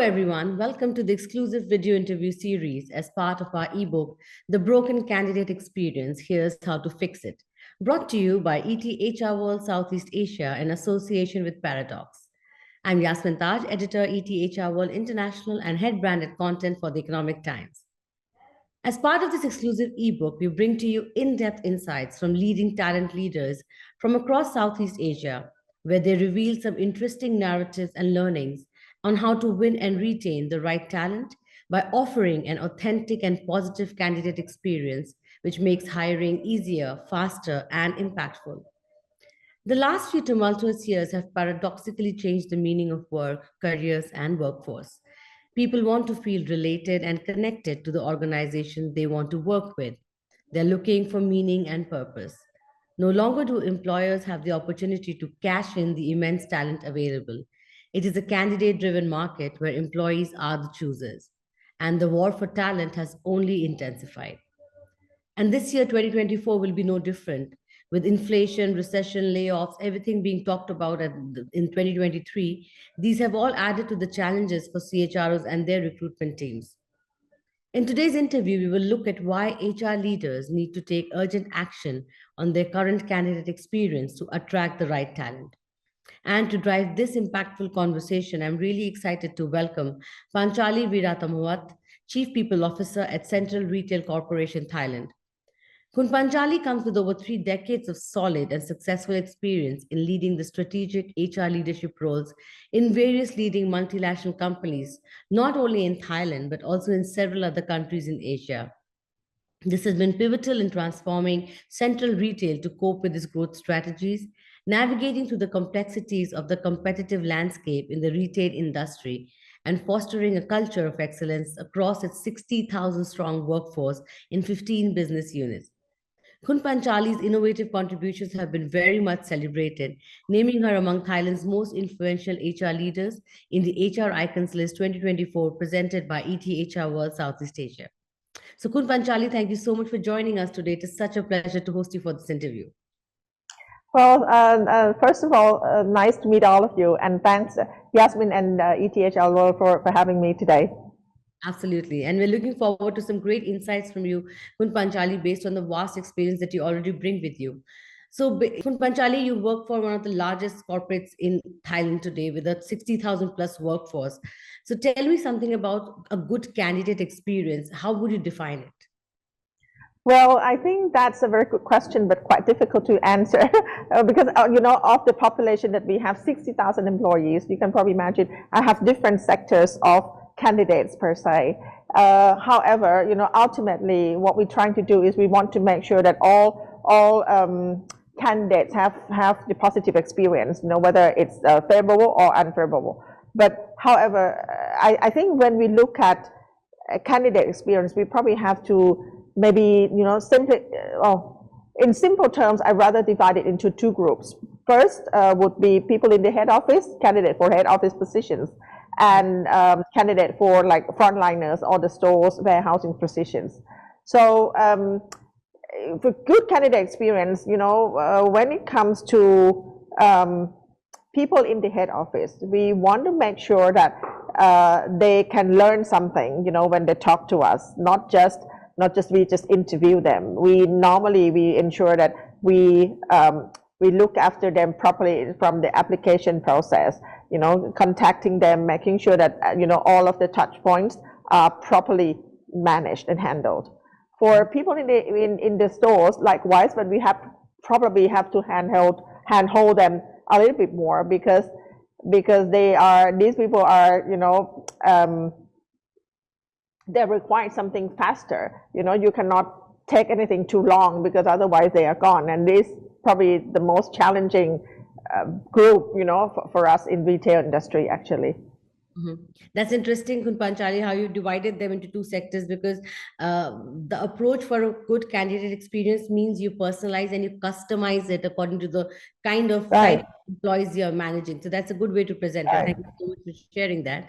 everyone. Welcome to the exclusive video interview series as part of our ebook, The Broken Candidate Experience Here's How to Fix It, brought to you by ETHRWorld Southeast Asia in association with Paradox. I'm Yasmin Taj, editor, ETHRWorld International, and head branded content for the Economic Times. As part of this exclusive ebook, we bring to you in depth insights from leading talent leaders from across Southeast Asia, where they reveal some interesting narratives and learnings on how to win and retain the right talent by offering an authentic and positive candidate experience, which makes hiring easier, faster, and impactful. The last few tumultuous years have paradoxically changed the meaning of work, careers, and workforce. People want to feel related and connected to the organization they want to work with. They're looking for meaning and purpose. No longer do employers have the opportunity to cash in the immense talent available. It is a candidate driven market where employees are the choosers, and the war for talent has only intensified. And this year, 2024, will be no different. With inflation, recession, layoffs, everything being talked about in 2023, these have all added to the challenges for CHROs and their recruitment teams. In today's interview, we will look at why HR leaders need to take urgent action on their current candidate experience to attract the right talent. And to drive this impactful conversation, I'm really excited to welcome Panchalee Weeratammawat, Chief People Officer at Central Retail Corporation, Thailand. Kun Panchalee comes with over 3 decades of solid and successful experience in leading the strategic HR leadership roles in various leading multinational companies, not only in Thailand, but also in several other countries in Asia. This has been pivotal in transforming central retail to cope with its growth strategies, navigating through the complexities of the competitive landscape in the retail industry, and fostering a culture of excellence across its 60,000 strong workforce in 15 business units. Khun Panchalee's innovative contributions have been very much celebrated, naming her among Thailand's most influential HR leaders in the HR Icons List 2024 presented by ETHRWorld Southeast Asia. So, Khun Panchalee, thank you so much for joining us today. It is such a pleasure to host you for this interview. Well, first of all, nice to meet all of you, and thanks, Yasmin and ETHRWorld for having me today. Absolutely. And we're looking forward to some great insights from you, Khun Panchalee, based on the vast experience that you already bring with you. So, Khun Panchalee, you work for one of the largest corporates in Thailand today with a 60,000 plus workforce. So, tell me something about a good candidate experience. How would you define it? Well, I think that's a very good question, but quite difficult to answer because, of the population that we have 60,000 employees, you can probably imagine I have different sectors of candidates per se. However, ultimately what we're trying to do is we want to make sure that all candidates have the positive experience, whether it's favorable or unfavorable. But however, I think when we look at candidate experience, we probably have to maybe, simply, in simple terms, I'd rather divide it into two groups. First would be people in the head office, candidate for head office positions, and candidate for like frontliners or the stores, warehousing positions. So for good candidate experience, when it comes to people in the head office, we want to make sure that they can learn something, when they talk to us, not just we just interview them. We ensure that we look after them properly from the application process, contacting them, making sure that, all of the touch points are properly managed and handled. For people in the stores, likewise, but we probably have to handhold them a little bit more because these people are, they require something faster. You cannot take anything too long because otherwise they are gone. And this is probably the most challenging group, for us in retail industry, actually. Mm-hmm. That's interesting, Khun Panchalee, how you divided them into two sectors, because the approach for a good candidate experience means you personalize and you customize it according to the kind of employees you're managing. So that's a good way to present it. Thank you so much for sharing that.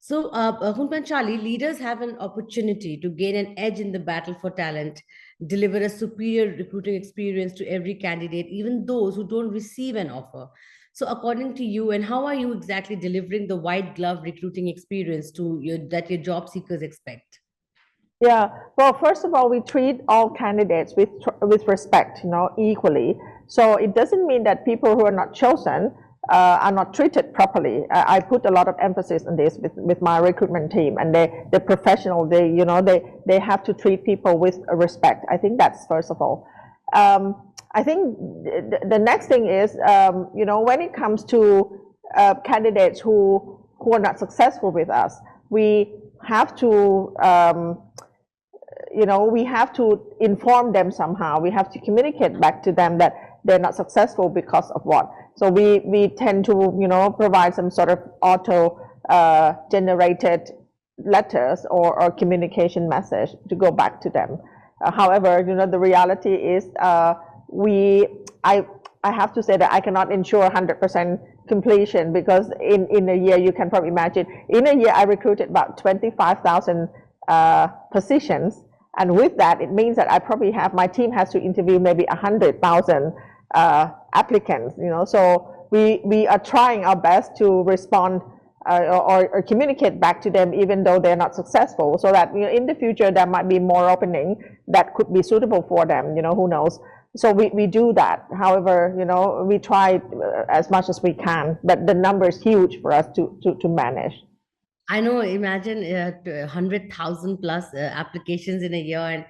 So, Khun Panchalee, leaders have an opportunity to gain an edge in the battle for talent, deliver a superior recruiting experience to every candidate, even those who don't receive an offer. So according to you, and how are you exactly delivering the white glove recruiting experience that your job seekers expect? Yeah, well, first of all, we treat all candidates with respect, equally. So it doesn't mean that people who are not chosen are not treated properly. I put a lot of emphasis on this with my recruitment team, and they're professional. They have to treat people with respect. I think that's first of all. I think the next thing is, when it comes to candidates who are not successful with us, we have to we have to inform them somehow. We have to communicate back to them that they're not successful because of what. So we tend to provide some sort of auto generated letters or communication message to go back to them. However, the reality is I have to say that I cannot ensure 100% completion, because in a year, you can probably imagine, in a year I recruited about 25,000 positions. And with that, it means that my team has to interview maybe 100,000 applicants. So we are trying our best to respond or communicate back to them, even though they're not successful, so that in the future there might be more opening that could be suitable for them. Who knows? So we do that. However, we try as much as we can, but the number is huge for us to manage. I know, imagine 100,000 plus applications in a year, and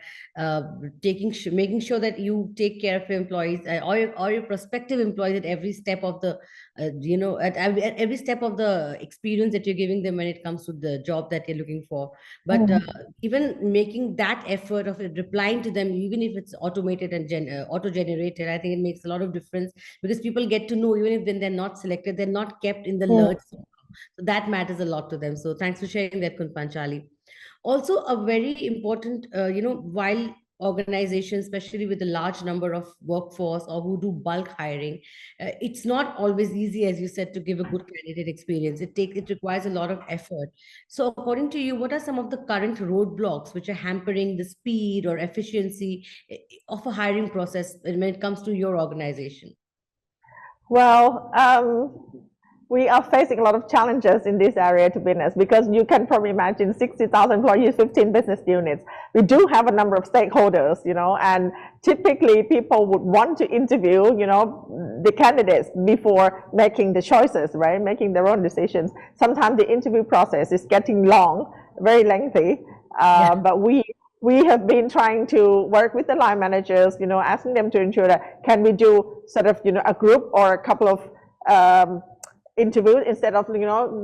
making sure that you take care of your employees or your prospective employees at every step of the, at every step of the experience that you're giving them when it comes to the job that you're looking for. But even making that effort of replying to them, even if it's automated and auto-generated, I think it makes a lot of difference, because people get to know, even if then they're not selected, they're not kept in the lurch. So that matters a lot to them. So thanks for sharing that, Panchalee. Also, a very important, while organizations, especially with a large number of workforce or who do bulk hiring, it's not always easy, as you said, to give a good candidate experience. It requires a lot of effort. So according to you, what are some of the current roadblocks which are hampering the speed or efficiency of a hiring process when it comes to your organization? Well, we are facing a lot of challenges in this area, to be honest, because you can probably imagine 60,000 employees, 15 business units. We do have a number of stakeholders, and typically people would want to interview, the candidates before making the choices, right? Making their own decisions. Sometimes the interview process is getting long, very lengthy, but we have been trying to work with the line managers, asking them to ensure that can we do sort of, a group or a couple of interviews instead of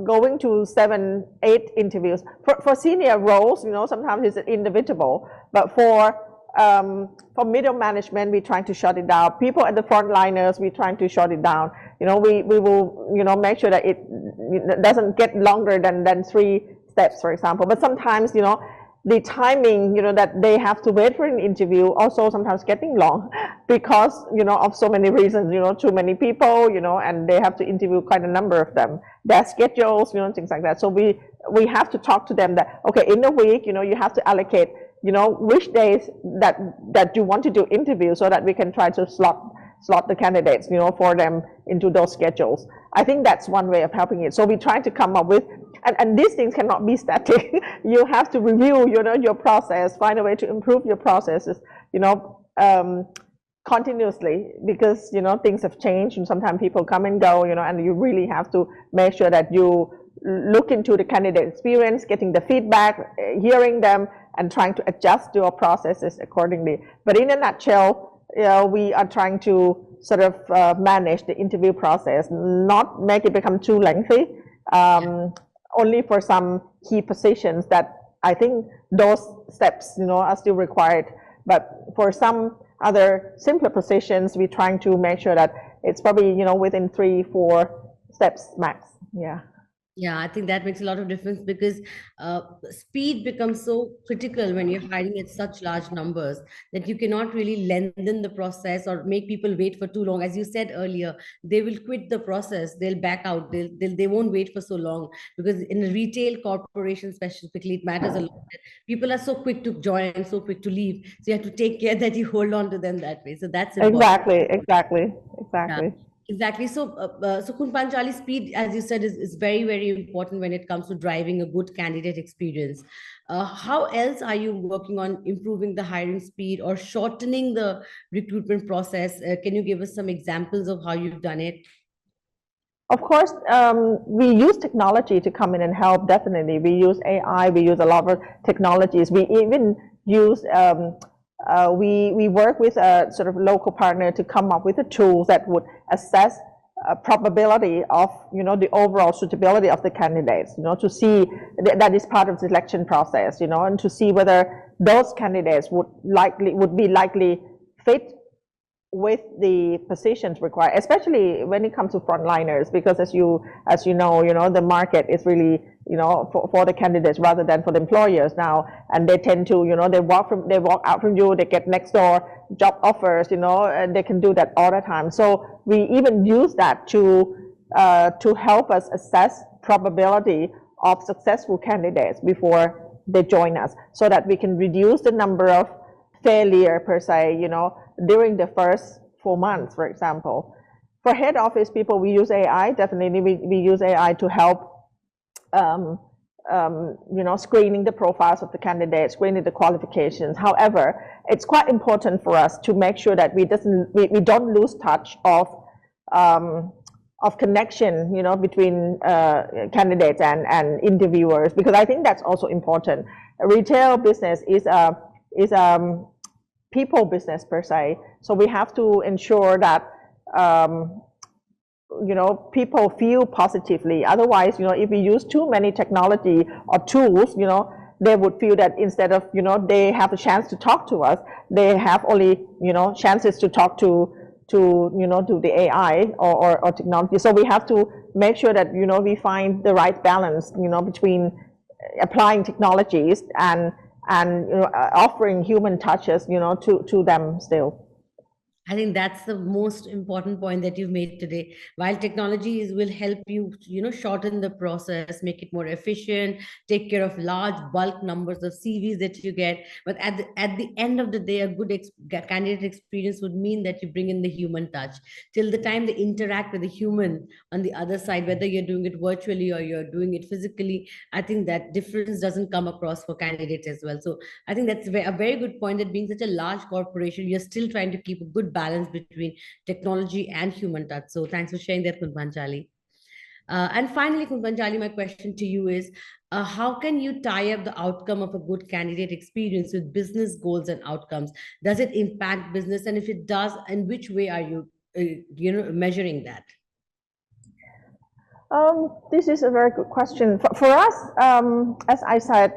going to 7, 8 interviews. For senior roles, sometimes it's inevitable, but for middle management, we're trying to shut it down. People at the frontliners, we're trying to shut it down. We will make sure that it doesn't get longer than 3 steps, for example. But sometimes the timing, that they have to wait for an interview also sometimes getting long because, of so many reasons, too many people, and they have to interview quite a number of them, their schedules, things like that. So we have to talk to them that, okay, in a week, you have to allocate, which days that you want to do interviews, so that we can try to slot the candidates, for them into those schedules. I think that's one way of helping it. So we try to come up with, and these things cannot be static. You have to review, your process, find a way to improve your processes, continuously, because, things have changed, and sometimes people come and go, and you really have to make sure that you look into the candidate experience, getting the feedback, hearing them, and trying to adjust your processes accordingly. But in a nutshell, we are trying to sort of manage the interview process, not make it become too lengthy, only for some key positions that I think those steps, are still required. But for some other simpler positions, we're trying to make sure that it's probably, within 3, 4 steps max. Yeah. Yeah, I think that makes a lot of difference, because speed becomes so critical when you're hiring at such large numbers that you cannot really lengthen the process or make people wait for too long. As you said earlier, they will quit the process, they'll back out, they won't wait for so long, because in a retail corporation specifically, it matters a lot. People are so quick to join, so quick to leave. So you have to take care that you hold on to them that way. So that's important. Exactly. Yeah. Exactly. So Kun Panchali, speed, as you said, is very, very important when it comes to driving a good candidate experience. How else are you working on improving the hiring speed or shortening the recruitment process? Can you give us some examples of how you've done it? Of course, we use technology to come in and help, definitely. We use AI, we use a lot of technologies. We even use, we work with a sort of local partner to come up with the tools that would assess probability of, the overall suitability of the candidates, to see that is part of the selection process, and to see whether those candidates would be likely fit with the positions required, especially when it comes to frontliners, because as you know, the market is really, for the candidates rather than for the employers now, and they tend to, they walk out from you, they get next door job offers, and they can do that all the time. So we even use that to help us assess probability of successful candidates before they join us, so that we can reduce the number of failure per se, during the first 4 months, for example. For head office people, we use AI. Definitely, we use AI to help, screening the profiles of the candidates, screening the qualifications. However, it's quite important for us to make sure that we don't lose touch of connection, between candidates and interviewers, because I think that's also important. A retail business is people business per se, so we have to ensure that people feel positively. Otherwise, if we use too many technology or tools, they would feel that instead of they have a chance to talk to us, they have only chances to talk to the AI or technology. So we have to make sure that we find the right balance between applying technologies and offering human touches, to them still. I think that's the most important point that you've made today. While technology will help you, shorten the process, make it more efficient, take care of large bulk numbers of CVs that you get. But at the end of the day, a good candidate experience would mean that you bring in the human touch. Till the time they interact with the human on the other side, whether you're doing it virtually or you're doing it physically, I think that difference doesn't come across for candidates as well. So I think that's a very good point, that being such a large corporation, you're still trying to keep a good balance between technology and human touch. So thanks for sharing that, Kunpanchali. And finally, Kunpanchali, my question to you is, how can you tie up the outcome of a good candidate experience with business goals and outcomes? Does it impact business? And if it does, in which way are you, measuring that? This is a very good question. For us, as I said,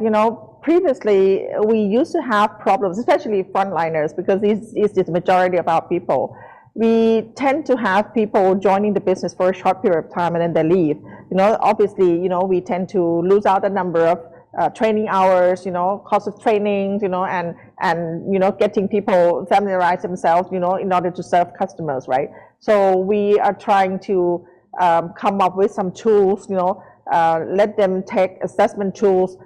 previously we used to have problems, especially frontliners, because this is the majority of our people. We tend to have people joining the business for a short period of time and then they leave. Obviously, we tend to lose out a number of training hours, cost of trainings, and getting people familiarize themselves, in order to serve customers, right? So we are trying to come up with some tools, let them take assessment tools,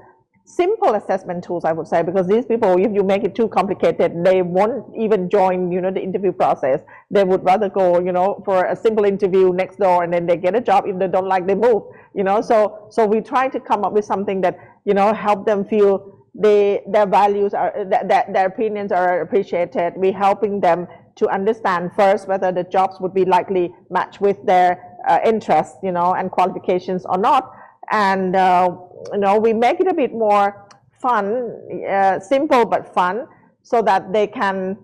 simple assessment tools, I would say, because these people, if you make it too complicated, they won't even join, the interview process. They would rather go, for a simple interview next door, and then they get a job. If they don't like, they move, So we try to come up with something that, help them feel their values are, that their opinions are appreciated. We're helping them to understand first whether the jobs would be likely match with their interests, and qualifications or not. And we make it a bit more fun, simple but fun, so that they can,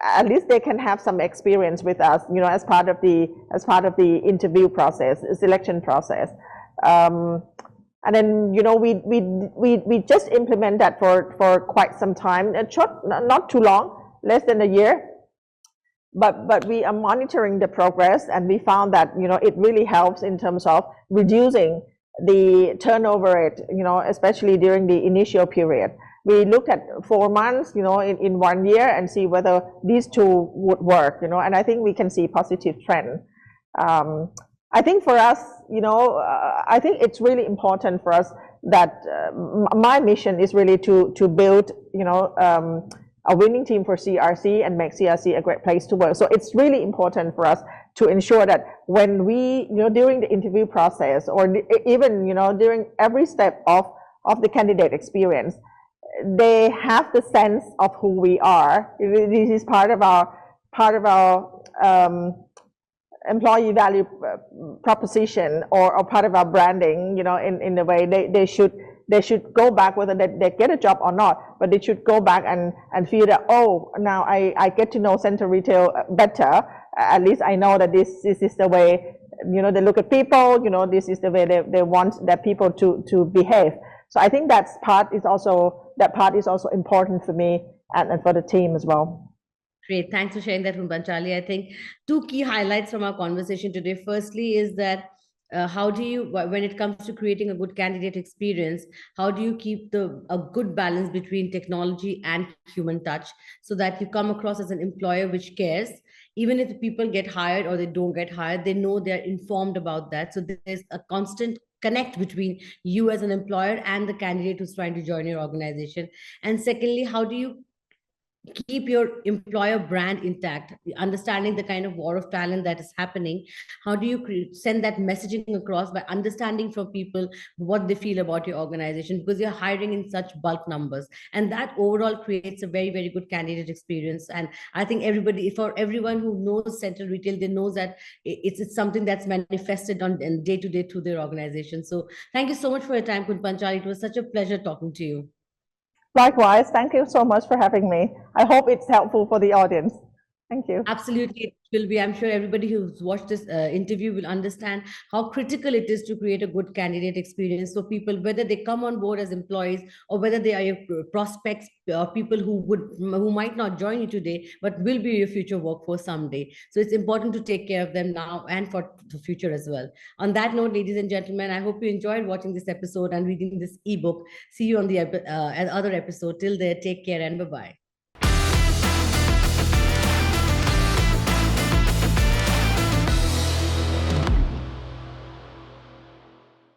at least they can have some experience with us, as part of the interview process, selection process. And then we just implement that for quite some time, not too long, less than a year. But we are monitoring the progress, and we found that it really helps in terms of reducing the turnover rate, especially during the initial period. We looked at 4 months, in 1 year, and see whether these two would work, and I think we can see positive trend. I think for us, I think it's really important for us that my mission is really to build, a winning team for CRC and make CRC a great place to work. So it's really important for us to ensure that when we, during the interview process, or even, during every step of the candidate experience, they have the sense of who we are. This is part of our employee value proposition, or part of our branding. In a way, they should go back, whether they get a job or not, but they should go back and feel that, oh, now I get to know Central Retail better. At least I know that this is the way, they look at people, this is the way they want their people to behave. So I think that part is also important for me and for the team as well. Great. Thanks for sharing that, Panchalee. I think two key highlights from our conversation today. Firstly is that how do you, when it comes to creating a good candidate experience, how do you keep a good balance between technology and human touch, so that you come across as an employer which cares? Even if the people get hired or they don't get hired, they know they're informed about that. So there's a constant connect between you as an employer and the candidate who's trying to join your organization. And secondly, how do you keep your employer brand intact, understanding the kind of war of talent that is happening? How do you send that messaging across by understanding from people what they feel about your organization, because you're hiring in such bulk numbers, and that overall creates a very, very good candidate experience. And I think for everyone who knows Central Retail, they know that it's something that's manifested on day to day through their organization. So thank you so much for your time, Panchalee. It was such a pleasure talking to you. Likewise, thank you so much for having me. I hope it's helpful for the audience. Thank you. Absolutely, it will be. I'm sure everybody who's watched this interview will understand how critical it is to create a good candidate experience for people, whether they come on board as employees or whether they are your prospects, people who might not join you today, but will be your future workforce someday. So it's important to take care of them now and for the future as well. On that note, ladies and gentlemen, I hope you enjoyed watching this episode and reading this ebook. See you on the other episode. Till there, take care and bye-bye.